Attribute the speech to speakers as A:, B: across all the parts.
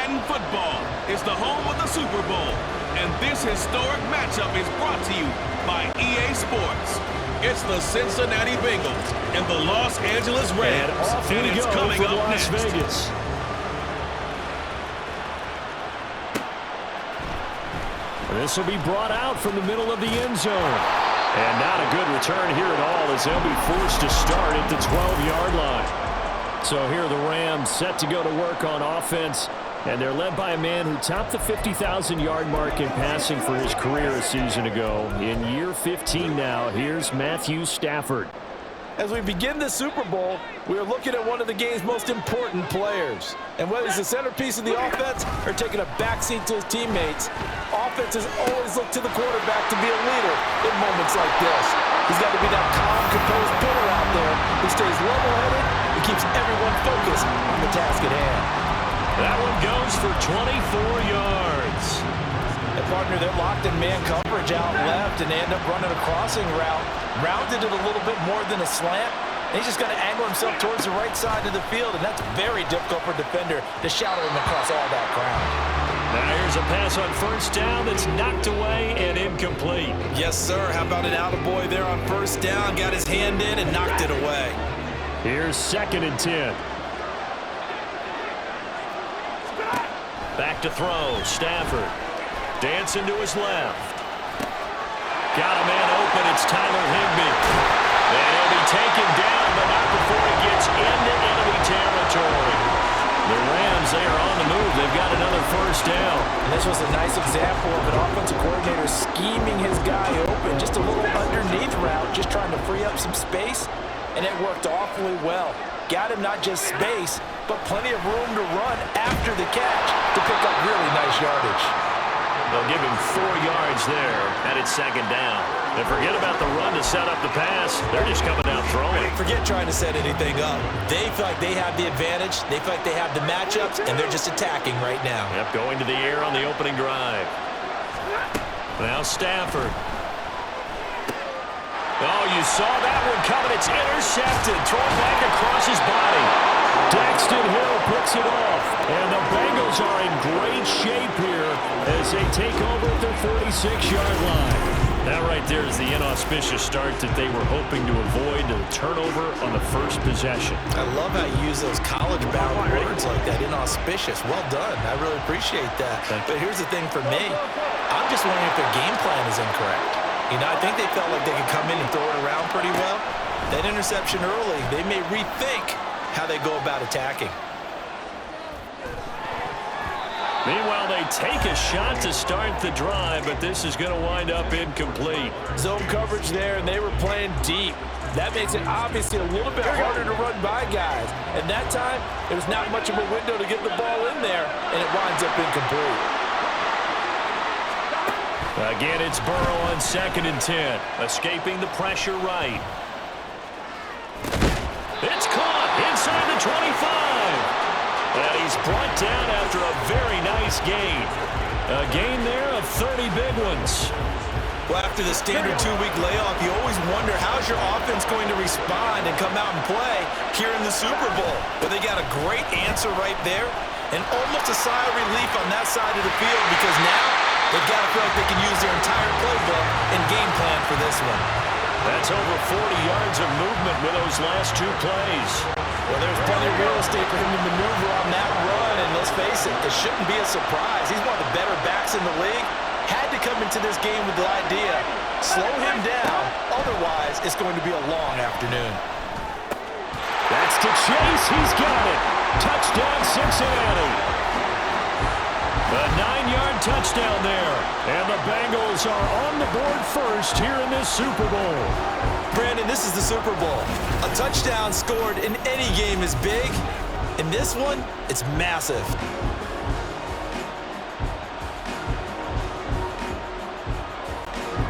A: Madden Football is the home of the Super Bowl, and this historic matchup is brought to you by EA Sports. It's the Cincinnati Bengals and the Los Angeles Rams, and it's coming up next.
B: Vegas. This will be brought out from the middle of the end zone. And not a good return here at all, as they'll be forced to start at the 12-yard line. So here are the Rams set to go to work on offense. And they're led by a man who topped the 50,000-yard mark in passing for his career a season ago. In year 15 now, here's Matthew Stafford.
C: As we begin the Super Bowl, we are looking at one of the game's most important players. And whether he's the centerpiece of the offense or taking a backseat to his teammates, offenses always look to the quarterback to be a leader in moments like this. He's got to be that calm, composed player out there who stays level-headed and keeps everyone focused on the task at hand.
B: That one goes for 24 yards.
C: And partner, they're locked in man coverage out left, and they end up running a crossing route. Rounded it a little bit more than a slant. And he's just going to angle himself towards the right side of the field, and that's very difficult for a defender to shadow him across all that ground.
B: Now here's a pass on first down that's knocked away and incomplete.
C: Yes, sir. How about an attaboy there on first down? Got his hand in and knocked it away.
B: Here's 2nd and 10. Back to throw. Stafford. Dancing to his left. Got a man open. It's Tyler Higbee. And he'll be taken down, but not before he gets into enemy territory. The Rams, they are on the move. They've got another first down.
C: And this was a nice example of an offensive coordinator scheming his guy open. Just a little underneath route, just trying to free up some space. And it worked awfully well. Got him not just space, but plenty of room to run after the catch to pick up really nice yardage.
B: They'll give him 4 yards there, and it's 2nd down. And forget about the run to set up the pass. They're just coming down throwing.
C: Forget trying to set anything up. They feel like they have the advantage. They feel like they have the matchups, and they're just attacking right now.
B: Yep, going to the air on the opening drive. Now Stafford. Oh, you saw that one coming. It's intercepted. Thrown back across his body. Daxton Hill picks it off. And the Bengals are in great shape here as they take over at their 46-yard line. That right there is the inauspicious start that they were hoping to avoid, the turnover on the first possession.
C: I love how you use those college-bound words like that, inauspicious. Well done. I really appreciate that. But here's the thing for me. I'm just wondering if their game plan is incorrect. You know, I think they felt like they could come in and throw it around pretty well. That interception early, they may rethink how they go about attacking.
B: Meanwhile, they take a shot to start the drive, but this is going to wind up incomplete.
C: Zone coverage there, and they were playing deep. That makes it obviously a little bit harder to run by guys. And that time, there was not much of a window to get the ball in there, and it winds up incomplete.
B: Again, it's Burrow on 2nd and 10. Escaping the pressure right. It's caught inside the 25. And he's brought down after a very nice gain. A gain there of 30 big ones.
C: Well, after the standard 2-week layoff, you always wonder how's your offense going to respond and come out and play here in the Super Bowl. But they got a great answer right there and almost a sigh of relief on that side of the field because now they've got to feel like they can use their entire playbook and game plan for this one.
B: That's over 40 yards of movement with those last 2 plays.
C: Well, there's plenty of real estate for him to maneuver on that run, and let's face it, it shouldn't be a surprise. He's one of the better backs in the league. Had to come into this game with the idea, slow him down, otherwise it's going to be a long afternoon.
B: That's to Chase, he's got it. Touchdown Cincinnati. A 9-yard touchdown there. And the Bengals are on the board first here in this Super Bowl.
C: Brandon, this is the Super Bowl. A touchdown scored in any game is big. In this one, it's massive.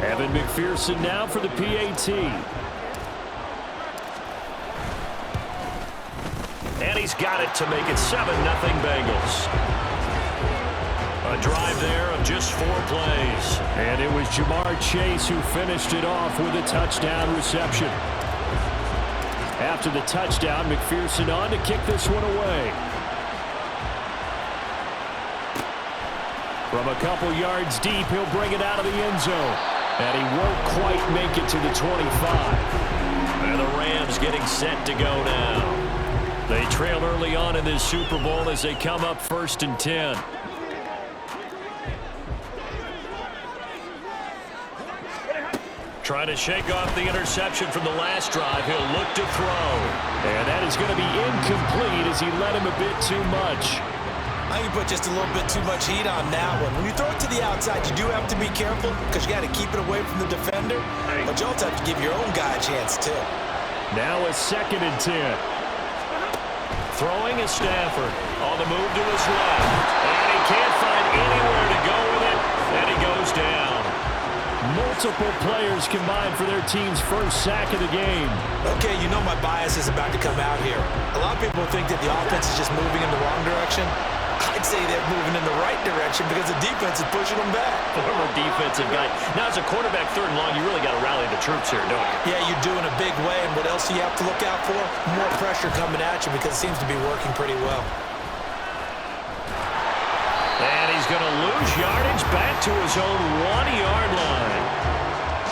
B: Evan McPherson now for the PAT. And he's got it to make it 7-0 Bengals. A drive there of just 4 plays. And it was Jamar Chase who finished it off with a touchdown reception. After the touchdown, McPherson on to kick this one away. From a couple yards deep, he'll bring it out of the end zone. And he won't quite make it to the 25. And the Rams getting set to go now. They trail early on in this Super Bowl as they come up 1st and 10. Trying to shake off the interception from the last drive. He'll look to throw. And that is going to be incomplete as he led him a bit too much.
C: I think you put just a little bit too much heat on that one. When you throw it to the outside, you do have to be careful because you got to keep it away from the defender. But you also have to give your own guy a chance, too.
B: Now a 2nd and 10. Throwing is Stafford. On the move to his left. And he can't find anywhere to go with it. And he goes down. Multiple players combined for their team's first sack of the game.
C: Okay, you know my bias is about to come out here. A lot of people think that the offense is just moving in the wrong direction. I'd say they're moving in the right direction because the defense is pushing them back.
B: Former defensive guy. Now, as a quarterback 3rd and long, you really got to rally the troops here, don't you?
C: Yeah, you do in a big way. And what else do you have to look out for? More pressure coming at you because it seems to be working pretty well.
B: And he's going to lose yardage back to his own 1-yard line.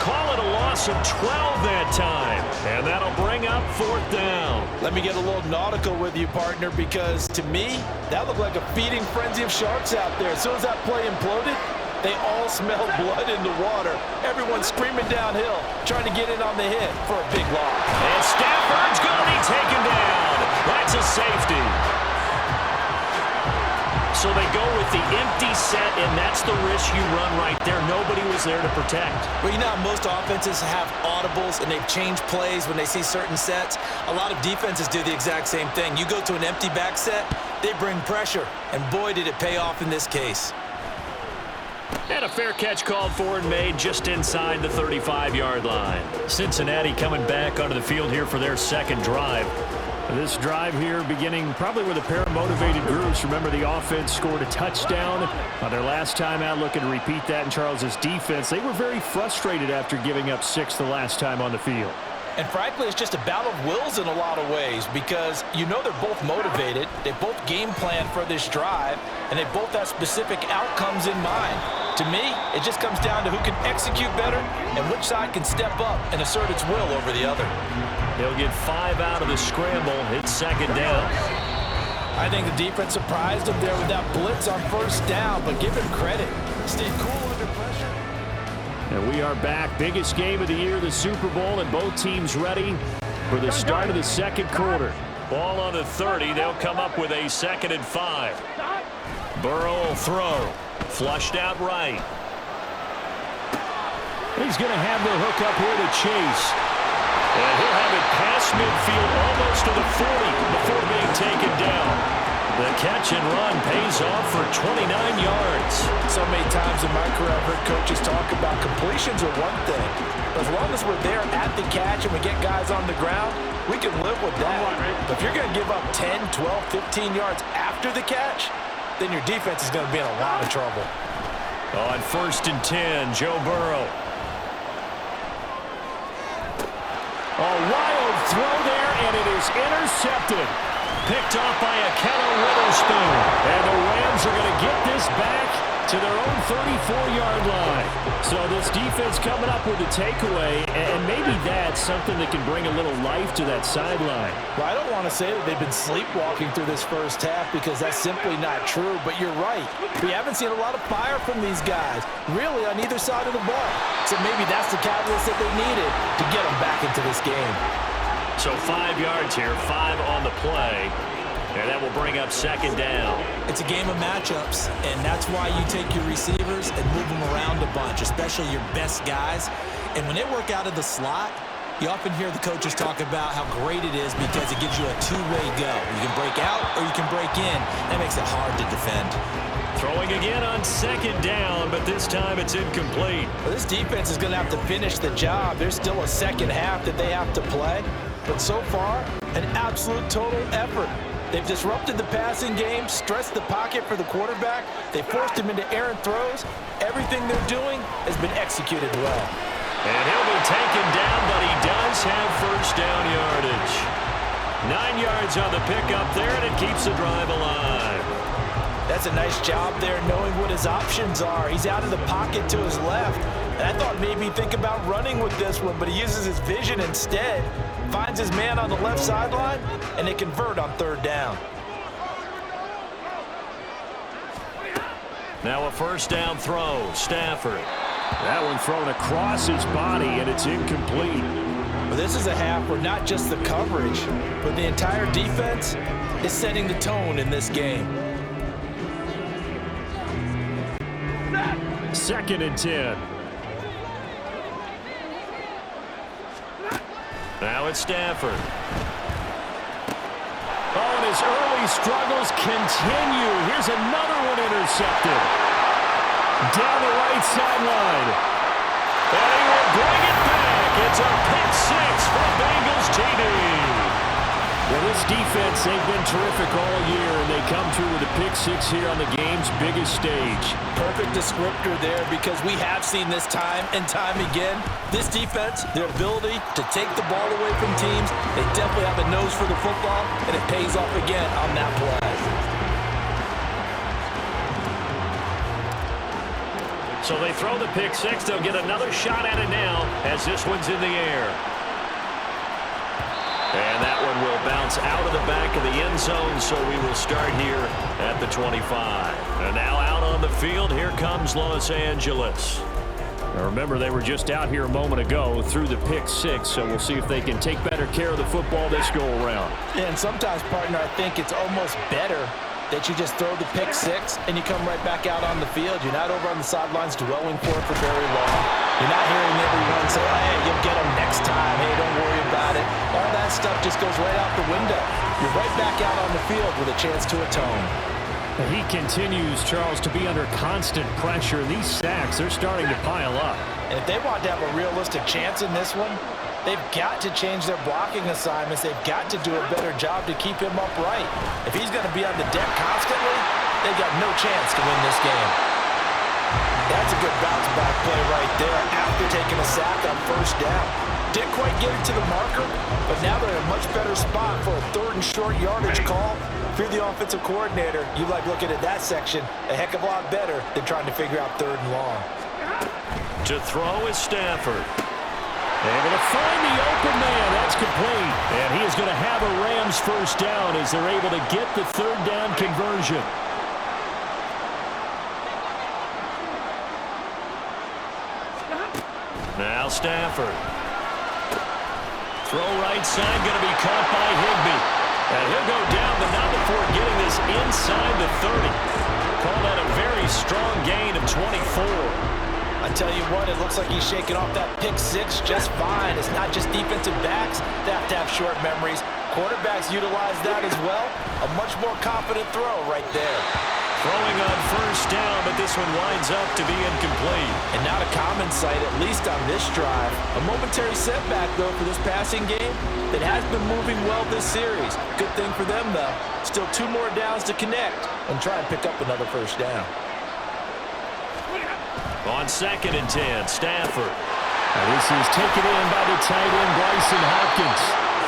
B: Call it a loss of 12 that time. And that'll bring up 4th down.
C: Let me get a little nautical with you, partner, because to me, that looked like a feeding frenzy of sharks out there. As soon as that play imploded, they all smelled blood in the water. Everyone's screaming downhill, trying to get in on the hit for a big loss.
B: And Stafford's going to be taken down. That's a safety. So they go with the empty set, and that's the risk you run right there. Nobody was there to protect.
C: Well, you know how most offenses have audibles, and they've changed plays when they see certain sets. A lot of defenses do the exact same thing. You go to an empty back set, they bring pressure, and boy, did it pay off in this case.
B: And a fair catch called for and made just inside the 35-yard line. Cincinnati coming back onto the field here for their 2nd drive. This drive here beginning probably with a pair of motivated groups. Remember, the offense scored a touchdown on their last time out. Looking to repeat that in Charles's defense. They were very frustrated after giving up 6 the last time on the field.
C: And frankly, it's just a battle of wills in a lot of ways because you know they're both motivated. They both game plan for this drive, and they both have specific outcomes in mind. To me, it just comes down to who can execute better and which side can step up and assert its will over the other.
B: They'll get 5 out of the scramble. It's 2nd down.
C: I think the defense surprised him there with that blitz on 1st down, but give him credit. Stay cool under pressure.
B: And we are back. Biggest game of the year, the Super Bowl, and both teams ready for the start of the 2nd quarter. Ball on the 30. They'll come up with a 2nd and 5. Burrow will throw. Flushed out right. He's going to have the hook up here to Chase. And he'll have it past midfield almost to the 40 before being taken down. The catch and run pays off for 29 yards.
C: So many times in my career, I've heard coaches talk about completions are one thing. But as long as we're there at the catch and we get guys on the ground, we can live with that. But if you're going to give up 10, 12, 15 yards after the catch, then your defense is going to be in a lot of trouble.
B: On 1st and 10, Joe Burrow. A wild throw there, and it is intercepted. Picked off by Akello Witherspoon. And the Rams are going to get this back to their own 34-yard line. So this defense coming up with a takeaway, and maybe that's something that can bring a little life to that sideline.
C: Well, I don't want to say that they've been sleepwalking through this 1st half because that's simply not true, but you're right. We haven't seen a lot of fire from these guys, really on either side of the ball. So maybe that's the catalyst that they needed to get them back into this game.
B: So 5 yards here, 5 on the play. And that will bring up 2nd down.
C: It's a game of matchups, and that's why you take your receivers and move them around a bunch, especially your best guys. And when they work out of the slot, you often hear the coaches talk about how great it is because it gives you a two-way go. You can break out or you can break in. That makes it hard to defend.
B: Throwing again on 2nd down, but this time it's incomplete.
C: Well, this defense is going to have to finish the job. There's still a 2nd half that they have to play. But so far, an absolute total effort. They've disrupted the passing game, stressed the pocket for the quarterback. They forced him into errant throws. Everything they're doing has been executed well.
B: And he'll be taken down, but he does have 1st down yardage. 9 yards on the pickup there, and it keeps the drive alive.
C: That's a nice job there, knowing what his options are. He's out of the pocket to his left. And I thought maybe think about running with this one, but he uses his vision instead. Finds his man on the left sideline, and they convert on third down.
B: Now a first down throw, Stafford. That one thrown across his body, and it's incomplete.
C: Well, this is a half where not just the coverage, but the entire defense is setting the tone in this game.
B: 2nd and 10. Now it's Stafford. Oh, and his early struggles continue. Here's another one intercepted. Down the right sideline. And he will bring it back. It's a pick six for Bengals TD. Well, this defense, they've been terrific all year, and they come through with a pick six here on the game's biggest stage.
C: Perfect descriptor there, because we have seen this time and time again. This defense, their ability to take the ball away from teams, they definitely have a nose for the football, and it pays off again on that play.
B: So they throw the pick six. They'll get another shot at it now as this one's in the air. And that one will bounce out of the back of the end zone, so we will start here at the 25. And now out on the field, here comes Los Angeles. Now remember, they were just out here a moment ago through the pick six, so we'll see if they can take better care of the football this go-around.
C: Yeah, and sometimes, partner, I think it's almost better that you just throw the pick six and you come right back out on the field. You're not over on the sidelines dwelling for it for very long. You're not hearing everyone say, oh, hey, you'll get them next time. Hey, don't worry about it. All that stuff just goes right out the window. You're right back out on the field with a chance to atone.
B: He continues, Charles, to be under constant pressure. These sacks, they're starting to pile up.
C: And if they want to have a realistic chance in this one, they've got to change their blocking assignments. They've got to do a better job to keep him upright. If he's going to be on the deck constantly, they've got no chance to win this game. That's a good bounce back play right there after taking a sack on first down. Didn't quite get it to the marker, but now they're in a much better spot for a 3rd and short yardage call. If you're the offensive coordinator, you like looking at that section a heck of a lot better than trying to figure out 3rd and long.
B: To throw is Stafford. Able to find the open man. That's complete. And he is going to have a Rams first down as they're able to get the 3rd down conversion. Now Stafford. Throw right side, going to be caught by Higbee. And he'll go down, but not before getting this inside the 30. Call that a very strong gain of 24.
C: I tell you what, it looks like he's shaking off that pick six just fine. It's not just defensive backs that have to have short memories. Quarterbacks utilize that as well. A much more confident throw right there.
B: Throwing on first down, but this one winds up to be incomplete.
C: And not a common sight, at least on this drive. A momentary setback, though, for this passing game that has been moving well this series. Good thing for them, though. Still 2 more downs to connect and try and pick up another first down.
B: On 2nd and 10, Stafford. Now this is taken in by the tight end, Bryson Hopkins.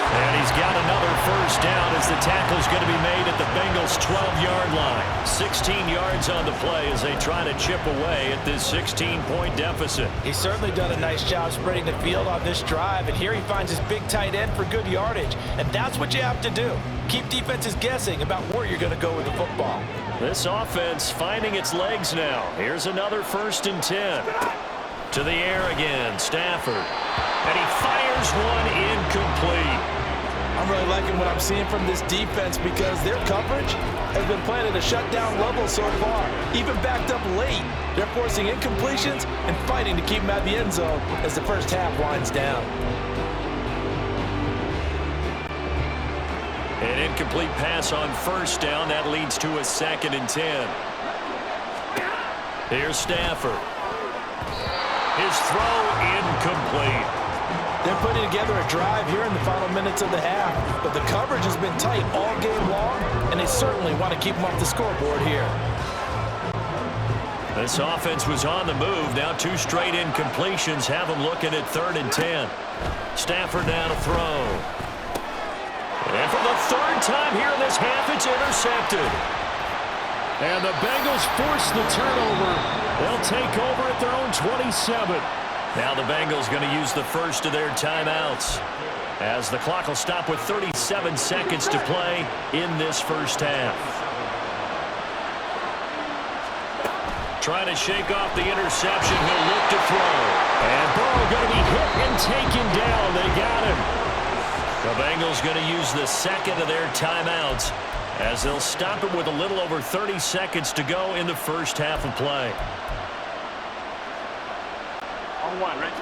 B: And he's got another first down as the tackle's going to be made at the Bengals' 12-yard line. 16 yards on the play as they try to chip away at this 16-point deficit.
C: He's certainly done a nice job spreading the field on this drive, and here he finds his big tight end for good yardage. And that's what you have to do. Keep defenses guessing about where you're going to go with the football.
B: This offense finding its legs now. Here's another 1st and 10. To the air again, Stafford. And he fires one incomplete.
C: I'm really liking what I'm seeing from this defense because their coverage has been playing at a shutdown level so far. Even backed up late, they're forcing incompletions and fighting to keep them at the end zone as the first half winds down.
B: An incomplete pass on first down. That leads to a 2nd and 10. Here's Stafford. His throw incomplete.
C: They're putting together a drive here in the final minutes of the half, but the coverage has been tight all game long, and they certainly want to keep them off the scoreboard here.
B: This offense was on the move. Now 2 straight incompletions have them looking at 3rd and 10. Stafford now to throw. And for the 3rd time here in this half, it's intercepted. And the Bengals force the turnover. They'll take over at their own 27. Now the Bengals going to use the first of their timeouts, as the clock will stop with 37 seconds to play in this first half. Trying to shake off the interception. He'll look to throw. And Burrow going to be hit and taken down. They got him. The Bengals going to use the second of their timeouts, as they'll stop it with a little over 30 seconds to go in the first half of play.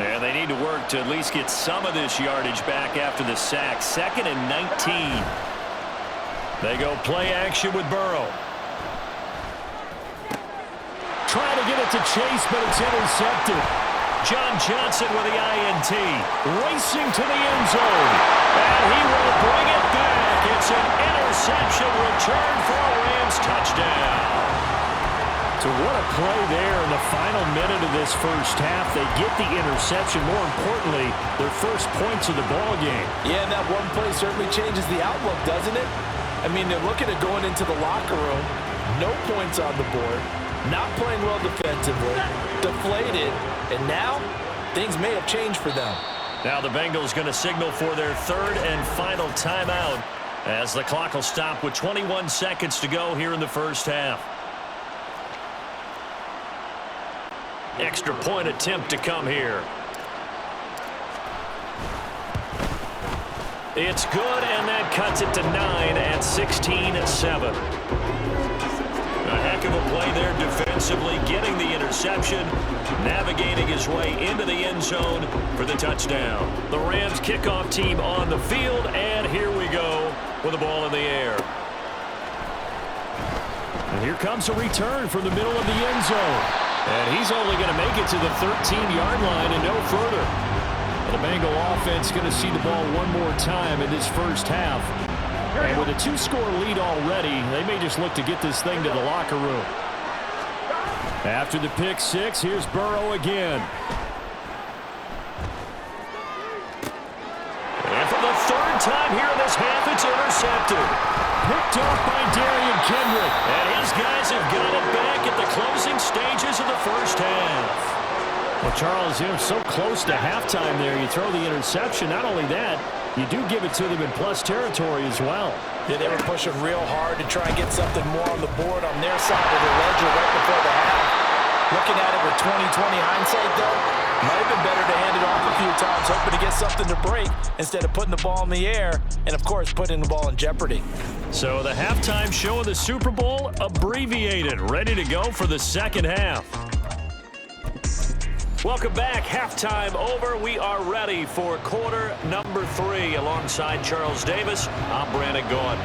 B: And they need to work to at least get some of this yardage back after the sack. 2nd and 19. They go play action with Burrow. Trying to get it to Chase, but it's intercepted. John Johnson with the INT. Racing to the end zone. And he will bring it back. It's an interception return for a Rams touchdown. So what a play there in the final minute of this first half. They get the interception. More importantly, their first points of the ball game.
C: Yeah, and that one play certainly changes the outlook, doesn't it? I mean, they're looking at going into the locker room. No points on the board. Not playing well defensively. Deflated. And now, things may have changed for them.
B: Now the Bengals going to signal for their third and final timeout, as the clock will stop with 21 seconds to go here in the first half. Extra point attempt to come here. It's good, and that cuts it to 9 at 16-7. A heck of a play there defensively, getting the interception, navigating his way into the end zone for the touchdown. The Rams kickoff team on the field, and here we go with the ball in the air. And here comes a return from the middle of the end zone. And he's only going to make it to the 13-yard line and no further. The Bengal offense going to see the ball one more time in this first half. And with a 2-score lead already, they may just look to get this thing to the locker room. After the pick six, here's Burrow again. And for the third time here in this half, it's intercepted. Picked off by Darian Kendrick. And his guys have got it back at the closing stages of the first half. Well, Charles, you're so close to halftime there. You throw the interception. Not only that, you do give it to them in plus territory as well.
C: Yeah, they were pushing real hard to try and get something more on the board on their side of the ledger right before the half. Looking at it with 20/20 hindsight, though, might have been better to hand it off a few times, hoping to get something to break instead of putting the ball in the air and, of course, putting the ball in jeopardy.
B: So the halftime show of the Super Bowl abbreviated, ready to go for the second half. Welcome back. Halftime over. We are ready for quarter number 3. Alongside Charles Davis, I'm Brandon Gordon.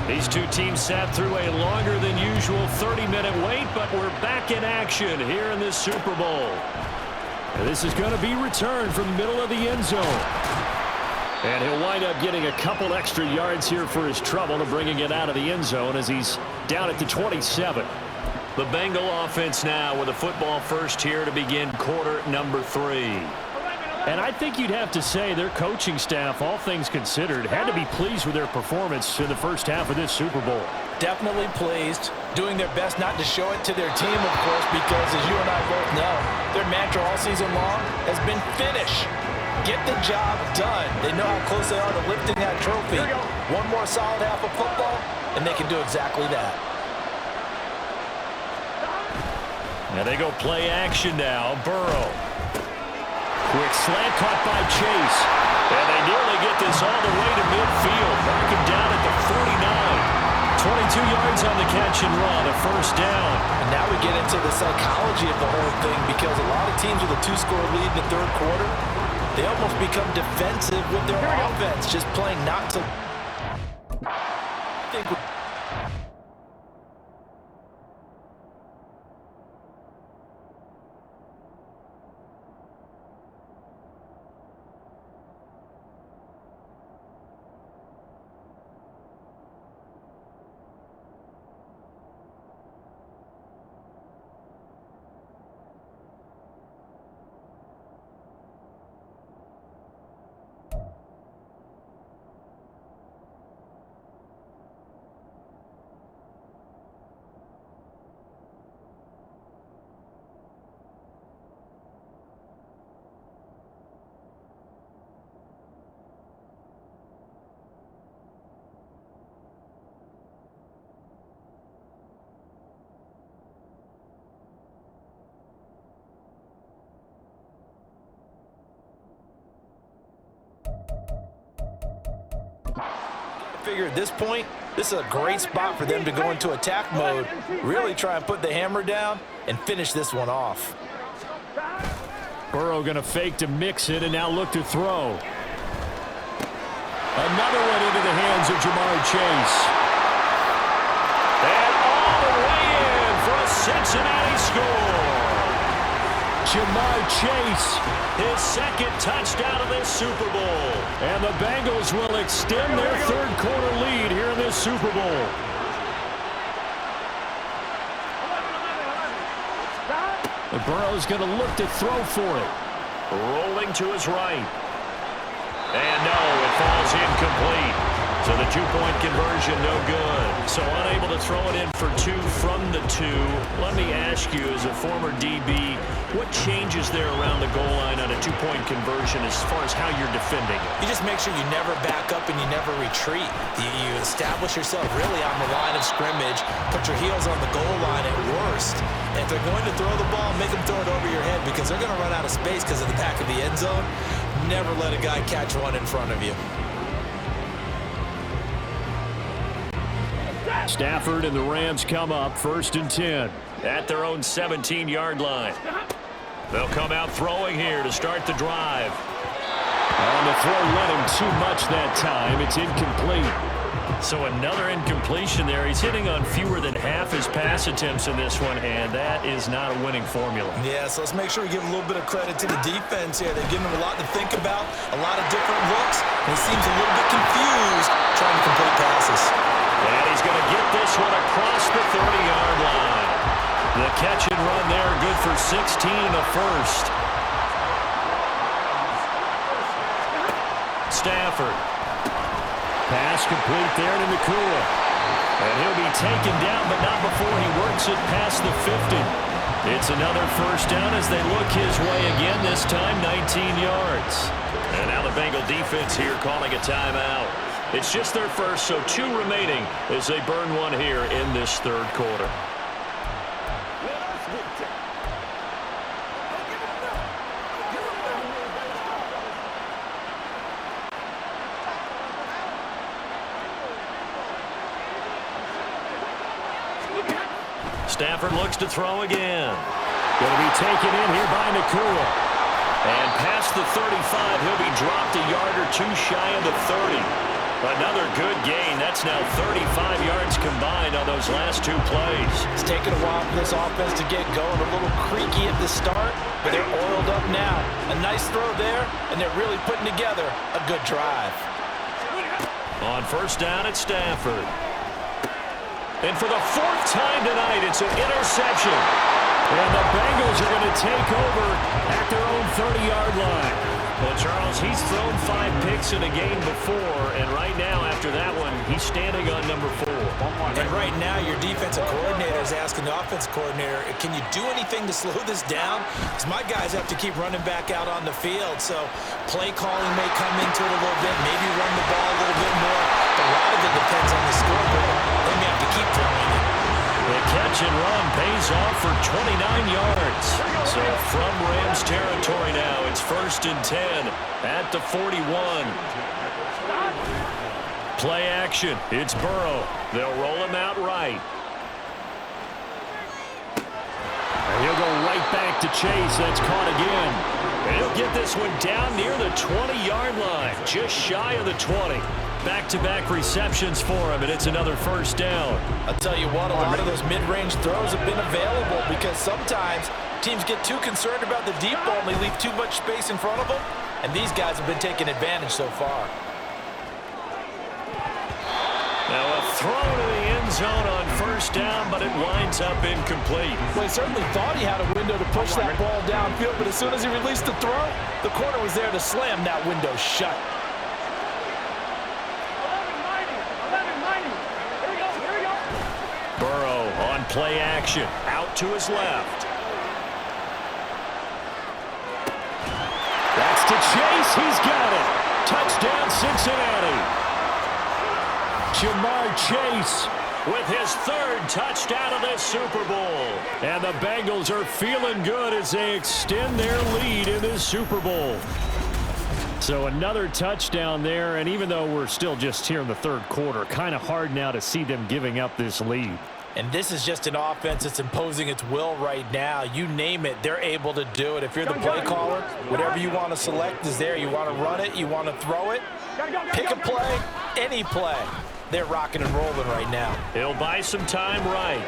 B: These two teams sat through a longer than usual 30-minute wait, but we're back in action here in this Super Bowl. And this is going to be returned from the middle of the end zone. And he'll wind up getting a couple extra yards here for his trouble and bringing it out of the end zone as he's down at the 27. The Bengal offense now with a football first here to begin quarter number 3. And I think you'd have to say their coaching staff, all things considered, had to be pleased with their performance in the first half of this Super Bowl.
C: Definitely pleased, doing their best not to show it to their team, of course, because as you and I both know, their mantra all season long has been finish. Get the job done. They know how close they are to lifting that trophy. One more solid half of football, and they can do exactly that.
B: Now they go play action now. Burrow. Quick slant caught by Chase. And they nearly get this all the way to midfield. Mark him down at the 49. 22 yards on the catch and run, a first down.
C: And now we get into the psychology of the whole thing, because a lot of teams with a 2-score lead in the third quarter, they almost become defensive with their offense, just playing not to... I think figure at this point, this is a great spot for them to go into attack mode, really try and put the hammer down and finish this one off.
B: Burrow going to fake to mix it and now look to throw. Another one into the hands of Jamar Chase. And all the way in for a Cincinnati score. Jamar Chase, his second touchdown of this Super Bowl. And the Bengals will extend their third quarter lead here in this Super Bowl. And Burrow's going to look to throw for it. Rolling to his right. And no, it falls incomplete. So the two-point conversion, no good. So unable to throw it in for two from the two. Let me ask you, as a former DB, what changes there around the goal line on a two-point conversion as far as how you're defending it?
C: You just make sure you never back up and you never retreat. You establish yourself really on the line of scrimmage, put your heels on the goal line at worst. And if they're going to throw the ball, make them throw it over your head because they're going to run out of space because of the back of the end zone. Never let a guy catch one in front of you.
B: Stafford and the Rams come up 1st and 10 at their own 17-yard line. They'll come out throwing here to start the drive. On the throw, let him too much that time. It's incomplete. So another incompletion there. He's hitting on fewer than half his pass attempts in this one, and that is not a winning formula.
C: Yeah, so let's make sure we give a little bit of credit to the defense here. They're giving him a lot to think about, a lot of different looks, and he seems a little bit confused trying to complete passes.
B: And he's going to get this one across the 30-yard line. The catch and run there, good for 16 and a first. Stafford. Pass complete there to Nakua. And he'll be taken down, but not before he works it past the 50. It's another first down as they look his way again, this time 19 yards. And now the Bengal defense here calling a timeout. It's just their first, so 2 remaining as they burn one here in this third quarter. Stafford looks to throw again. Going to be taken in here by Nakua. And past the 35, he'll be dropped a yard or two shy of the 30. Another good gain. That's now 35 yards combined on those last 2 plays.
C: It's taken a while for this offense to get going. A little creaky at the start, but they're oiled up now. A nice throw there, and they're really putting together a good drive.
B: On first down at Stafford. And for the 4th time tonight, it's an interception. And the Bengals are going to take over at their own 30-yard line. Well, Charles, he's thrown 5 picks in a game before, and right now, after that one, he's standing on number 4.
C: And right now, your defensive coordinator is asking the offensive coordinator, can you do anything to slow this down? Because my guys have to keep running back out on the field, so play calling may come into it a little bit, maybe run the ball a little bit more. But a lot of it depends on the scoreboard. They may have to keep throwing it.
B: The catch and run pays off for 29 yards. So from Rams territory now, it's 1st and 10 at the 41. Play action. It's Burrow. They'll roll him out right. And he'll go right back to Chase. That's caught again. And he'll get this one down near the 20-yard line, just shy of the 20. Back-to-back receptions for him, and it's another first down.
C: I'll tell you what, a lot of those mid-range throws have been available because sometimes teams get too concerned about the deep ball and they leave too much space in front of them, and these guys have been taking advantage so far.
B: Now a throw to the end zone on first down, but it winds up incomplete.
C: Well, he certainly thought he had a window to push that ball downfield, but as soon as he released the throw, the corner was there to slam that window shut.
B: Burrow on play action, out to his left. That's to Chase, he's got it. Touchdown Cincinnati. Jamar Chase with his 3rd touchdown of this Super Bowl. And the Bengals are feeling good as they extend their lead in this Super Bowl. So another touchdown there, and even though we're still just here in the third quarter, kind of hard now to see them giving up this lead.
C: And this is just an offense that's imposing its will right now. You name it, they're able to do it. If you're the play caller, whatever you want to select is there. You want to run it, you want to throw it, pick a play, any play. They're rocking and rolling right now.
B: He'll buy some time right.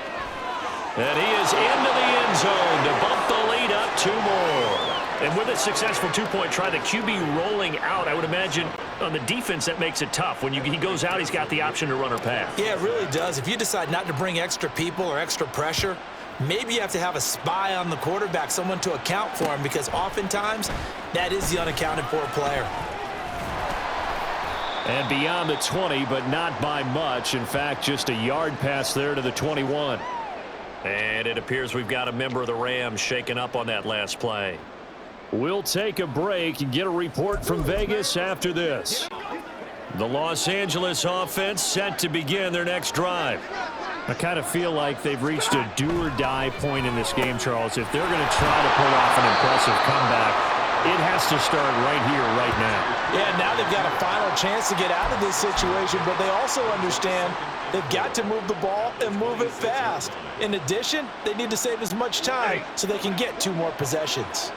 B: And he is into the end zone to bump the lead up 2 more. And with a successful 2-point try, the QB rolling out, I would imagine on the defense that makes it tough. When he goes out, he's got the option to run or pass.
C: Yeah, it really does. If you decide not to bring extra people or extra pressure, maybe you have to have a spy on the quarterback, someone to account for him, because oftentimes that is the unaccounted for player.
B: And beyond the 20, but not by much. In fact, just a yard pass there to the 21. And it appears we've got a member of the Rams shaken up on that last play. We'll take a break and get a report from Vegas after this. The Los Angeles offense set to begin their next drive. I kind of feel like they've reached a do-or-die point in this game, Charles. If they're going to try to pull off an impressive comeback, it has to start right here, right now.
C: Yeah, now they've got a final chance to get out of this situation, but they also understand they've got to move the ball and move it fast. In addition, they need to save as much time so they can get 2 more possessions.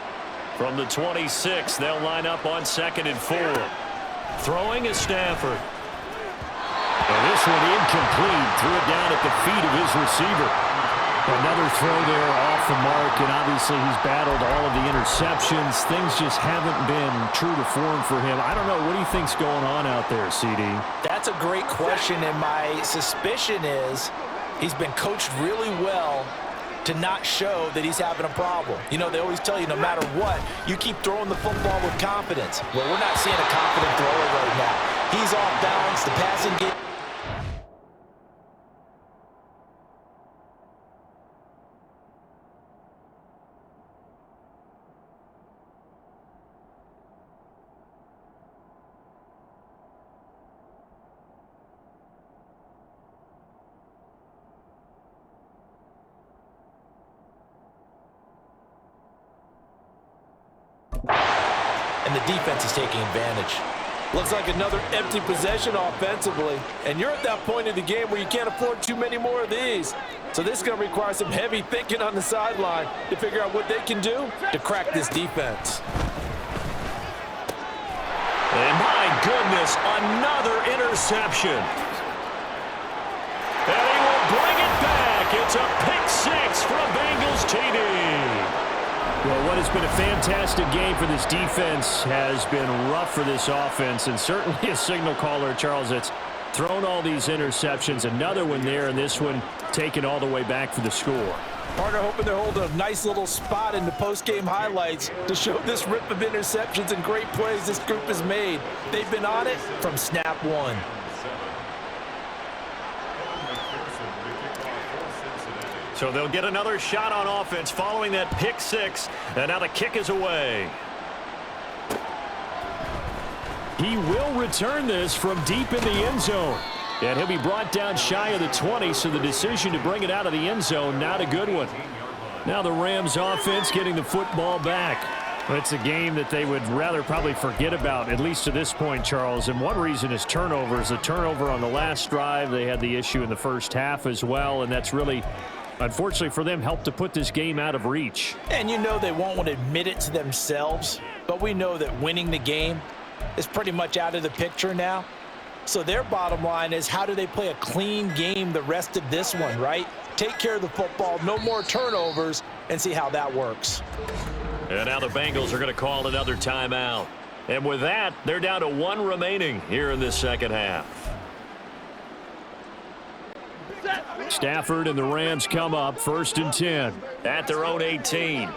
B: From the 26, they'll line up on 2nd and 4. Throwing is Stafford. And this one incomplete. Threw it down at the feet of his receiver. Another throw there off the mark, and obviously he's battled all of the interceptions. Things just haven't been true to form for him. I don't know. What do you think's going on out there, CD?
C: That's a great question, and my suspicion is he's been coached really well to not show that he's having a problem. You know, they always tell you no matter what, you keep throwing the football with confidence. Well, we're not seeing a confident thrower right now. He's off balance. The passing game. And the defense is taking advantage. Looks like another empty possession offensively. And you're at that point in the game where you can't afford too many more of these. So this is going to require some heavy thinking on the sideline to figure out what they can do to crack this defense.
B: And my goodness, another interception. And he will bring it back. It's a pick-6 from Bengals TD. Well, what has been a fantastic game for this defense has been rough for this offense, and certainly a signal caller, Charles, that's thrown all these interceptions. Another one there, and this one taken all the way back for the score.
C: Partner hoping they're holding a nice little spot in the post-game highlights to show this rip of interceptions and great plays this group has made. They've been on it from snap 1.
B: So they'll get another shot on offense following that pick-6, and now the kick is away. He will return this from deep in the end zone. And he'll be brought down shy of the 20, so the decision to bring it out of the end zone, not a good one. Now the Rams offense getting the football back. It's a game that they would rather probably forget about, at least to this point, Charles. And one reason is turnovers. The turnover on the last drive, they had the issue in the first half as well, and that's really, unfortunately for them, helped to put this game out of reach.
C: And you know they won't want to admit it to themselves, but we know that winning the game is pretty much out of the picture now. So their bottom line is, how do they play a clean game the rest of this one, right? Take care of the football, no more turnovers, and see how that works.
B: And now the Bengals are going to call another timeout. And with that, they're down to 1 remaining here in this second half. Stafford and the Rams come up 1st and 10 at their own 18.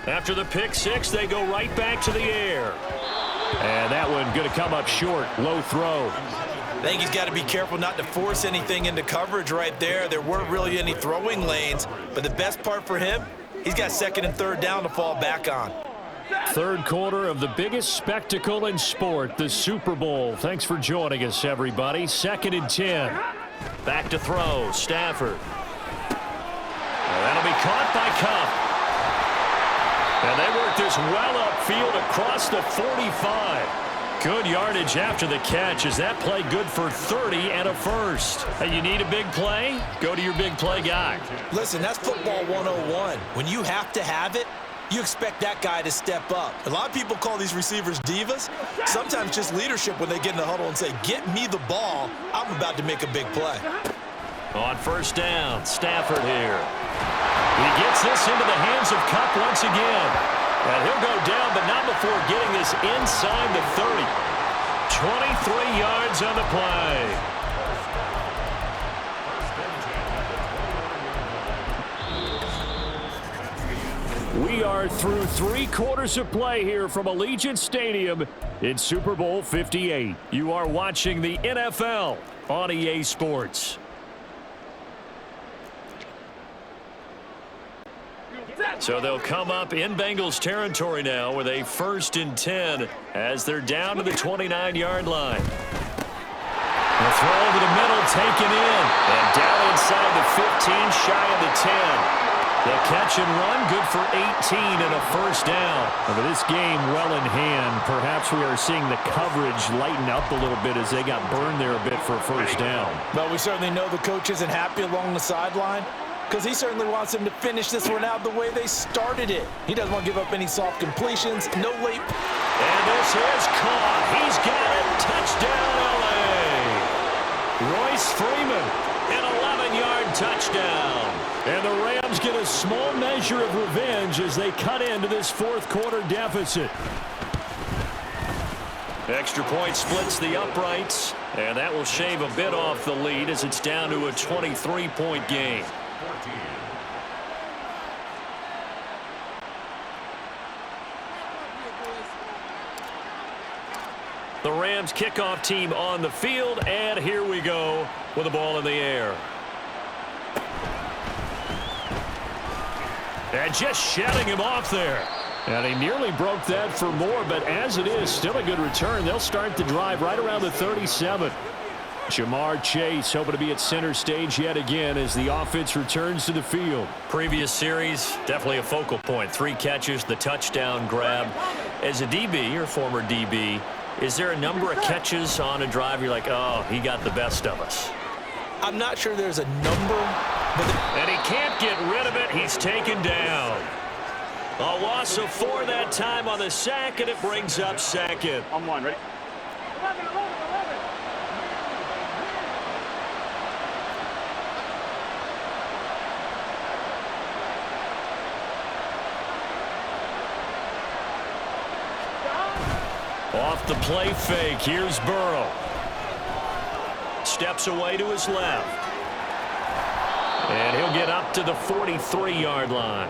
B: After the pick-6, they go right back to the air. And that one going to come up short. Low throw.
C: I think he's got to be careful not to force anything into coverage right there. There weren't really any throwing lanes. But the best part for him, he's got 2nd and 3rd down to fall back on.
B: Third quarter of the biggest spectacle in sport, the Super Bowl. Thanks for joining us, everybody. 2nd and 10. Back to throw. Stafford. That'll be caught by Cup. And they work this well upfield across the 45. Good yardage after the catch. Is that play good for 30 and a first? Hey, you need a big play? Go to your big play guy.
C: Listen, that's football 101. When you have to have it, you expect that guy to step up. A lot of people call these receivers divas. Sometimes just leadership when they get in the huddle and say, get me the ball. I'm about to make a big play.
B: On first down, Stafford here. He gets this into the hands of Kupp once again. And he'll go down, but not before getting this inside the 30. 23 yards on the play. We are through 3 quarters of play here from Allegiant Stadium in Super Bowl 58. You are watching the NFL on EA Sports. So they'll come up in Bengals territory now with a 1st and 10 as they're down to the 29-yard line. The throw over the middle taken in and down inside the 15, shy of the 10. The catch and run, good for 18 and a first down. With this game well in hand, perhaps we are seeing the coverage lighten up a little bit as they got burned there a bit for a first down.
C: Well, we certainly know the coach isn't happy along the sideline because he certainly wants them to finish this one out the way they started it. He doesn't want to give up any soft completions, no late.
B: And this is caught. He's got it. Touchdown, L.A. Royce Freeman, an 11-yard touchdown. And the Rams get a small measure of revenge as they cut into this 4th quarter deficit. Extra point splits the uprights, and that will shave a bit off the lead as it's down to a 23-point game. The Rams kickoff team on the field, and here we go with the ball in the air. And just shutting him off there. And he nearly broke that for more, but as it is, still a good return. They'll start the drive right around the 37. Jamar Chase hoping to be at center stage yet again as the offense returns to the field. Previous series, definitely a focal point. 3 catches, the touchdown grab. As a DB, your former DB, is there a number of catches on a drive you're like, oh, he got the best of us?
C: I'm not sure there's a number.
B: And he can't get rid of it. He's taken down. A loss of 4 that time on the sack, and it brings up 2nd.
D: On 1, ready? 11.
B: Off the play fake, here's Burrow. Steps away to his left. And he'll get up to the 43-yard line.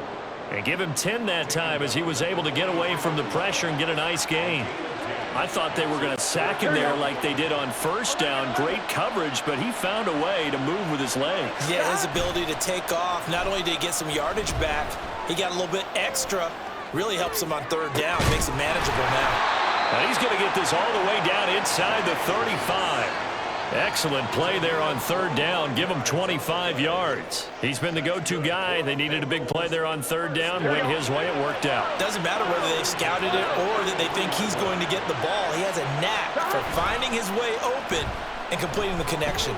B: And give him 10 that time as he was able to get away from the pressure and get a nice gain. I thought they were going to sack him there like they did on first down. Great coverage, but he found a way to move with his legs.
C: Yeah, his ability to take off. Not only did he get some yardage back, he got a little bit extra. Really helps him on 3rd down. Makes it manageable now.
B: And he's going to get this all the way down inside the 35. Excellent play there on 3rd down. Give him 25 yards. He's been the go-to guy. They needed a big play there on 3rd down. Went his way. It worked out.
C: Doesn't matter whether they've scouted it or that they think he's going to get the ball. He has a knack for finding his way open and completing the connection.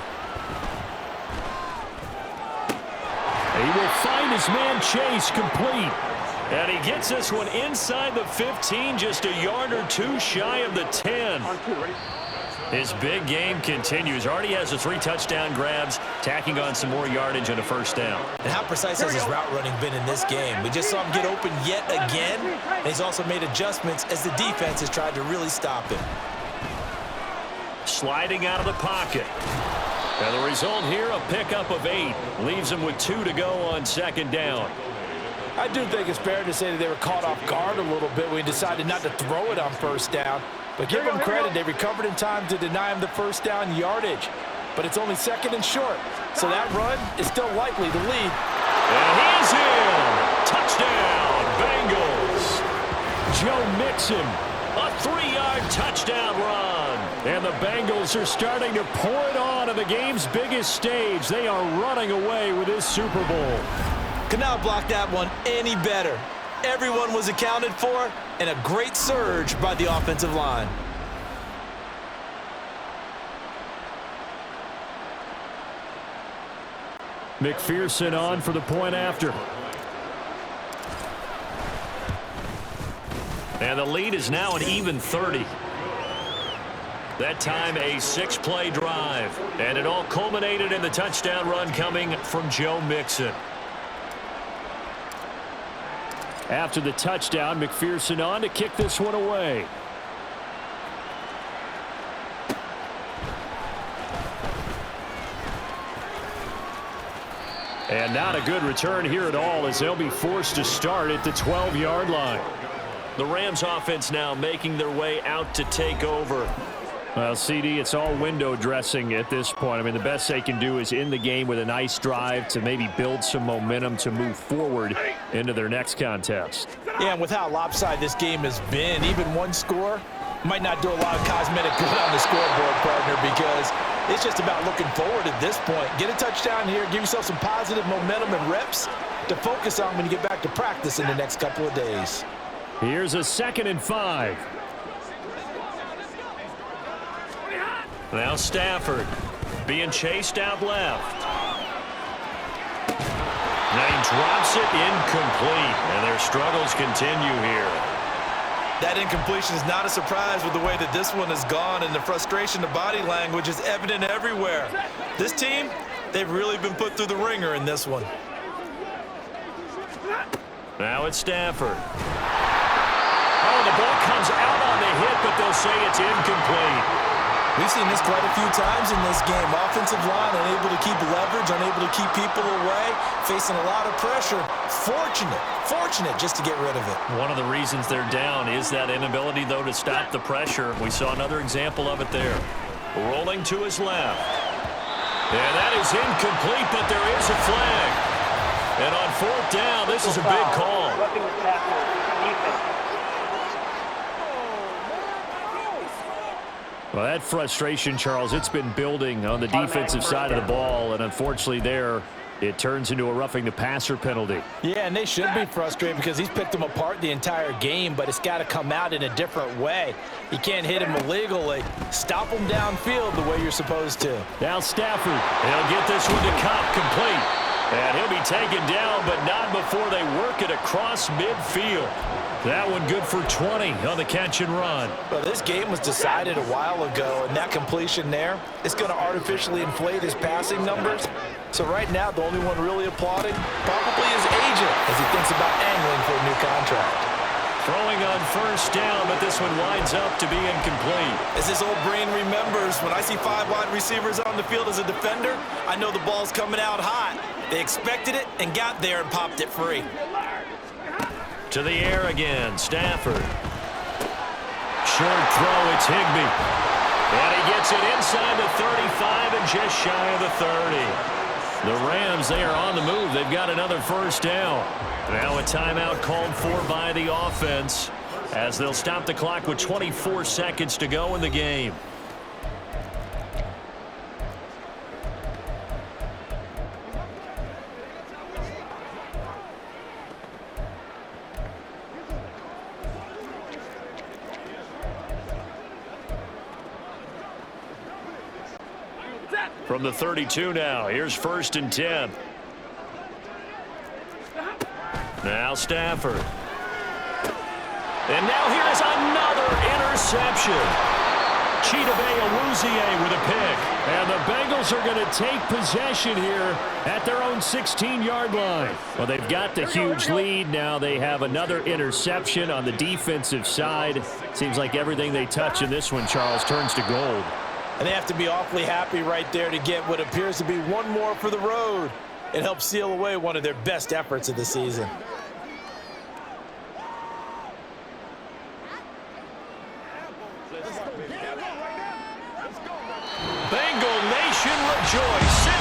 B: He will find his man Chase complete. And he gets this one inside the 15, just a yard or 2 shy of the 10.
D: On 2, ready?
B: His big game continues. Already has the 3 touchdown grabs, tacking on some more yardage and a first down.
C: And how precise has his route running been in this game? We just saw him get open yet again, and he's also made adjustments as the defense has tried to really stop him.
B: Sliding out of the pocket. And the result here, a pickup of 8. Leaves him with 2 to go on 2nd down.
C: I do think it's fair to say that they were caught off guard a little bit when he decided not to throw it on first down. But give them credit, they recovered in time to deny him the first down yardage. But it's only 2nd and short, so that run is still likely to lead.
B: And he's in! Touchdown, Bengals! Joe Mixon, a 3-yard touchdown run. And the Bengals are starting to pour it on the game's biggest stage. They are running away with this Super Bowl.
C: Could not block that one any better. Everyone was accounted for, and a great surge by the offensive line.
B: McPherson on for the point after. And the lead is now an even 30. That time a 6-play drive. And it all culminated in the touchdown run coming from Joe Mixon. After the touchdown, McPherson on to kick this one away. And not a good return here at all as they'll be forced to start at the 12-yard line. The Rams offense now making their way out to take over. Well, CD, it's all window dressing at this point. I mean, the best they can do is in the game with a nice drive to maybe build some momentum to move forward into their next contest.
C: Yeah, and with how lopsided this game has been, even one score might not do a lot of cosmetic good on the scoreboard, partner, because it's just about looking forward at this point. Get a touchdown here, give yourself some positive momentum and reps to focus on when you get back to practice in the next couple of days.
B: Here's a 2nd and 5. Now Stafford being chased out left. Now he drops it incomplete, and their struggles continue here.
C: That incompletion is not a surprise with the way that this one has gone, and the frustration, the body language is evident everywhere. This team, they've really been put through the ringer in this one.
B: Now it's Stafford. Oh, the ball comes out on the hit, but they'll say it's incomplete.
C: We've seen this quite a few times in this game. Offensive line unable to keep leverage, unable to keep people away, facing a lot of pressure. Fortunate just to get rid of it.
B: One of the reasons they're down is that inability, though, to stop the pressure. We saw another example of it there. Rolling to his left. And that is incomplete, but there is a flag. And on 4th down, this is a big call. Well, that frustration, Charles, it's been building on the defensive side of the ball, and unfortunately there, it turns into a roughing the passer penalty.
C: Yeah, and they should be frustrated because he's picked them apart the entire game, but it's got to come out in a different way. You can't hit him illegally. Stop him downfield the way you're supposed to.
B: Now Stafford, he'll get this one to Cobb complete. And he'll be taken down, but not before they work it across midfield. That one good for 20 on the catch and run.
C: Well, this game was decided a while ago, and that completion there is going to artificially inflate his passing numbers. So right now, the only one really applauding probably his agent as he thinks about angling for a new contract.
B: Throwing on 1st down, but this one winds up to be incomplete.
C: As his old brain remembers, when I see 5 wide receivers on the field as a defender, I know the ball's coming out hot. They expected it and got there and popped it free.
B: To the air again, Stafford. Short throw, it's Higbee. And he gets it inside the 35 and just shy of the 30. The Rams, they are on the move. They've got another 1st down. Now a timeout called for by the offense as they'll stop the clock with 24 seconds to go in the game. From the 32 now, here's 1st and 10. Now Stafford. And now here is another interception. Chidobe Awuzie with a pick. And the Bengals are going to take possession here at their own 16-yard line. Well, they've got the huge lead. Now they have another interception on the defensive side. Seems like everything they touch in this one, Charles, turns to gold.
C: And they have to be awfully happy right there to get what appears to be one more for the road. It helps seal away one of their best efforts of the season.
B: Bengal Nation rejoice.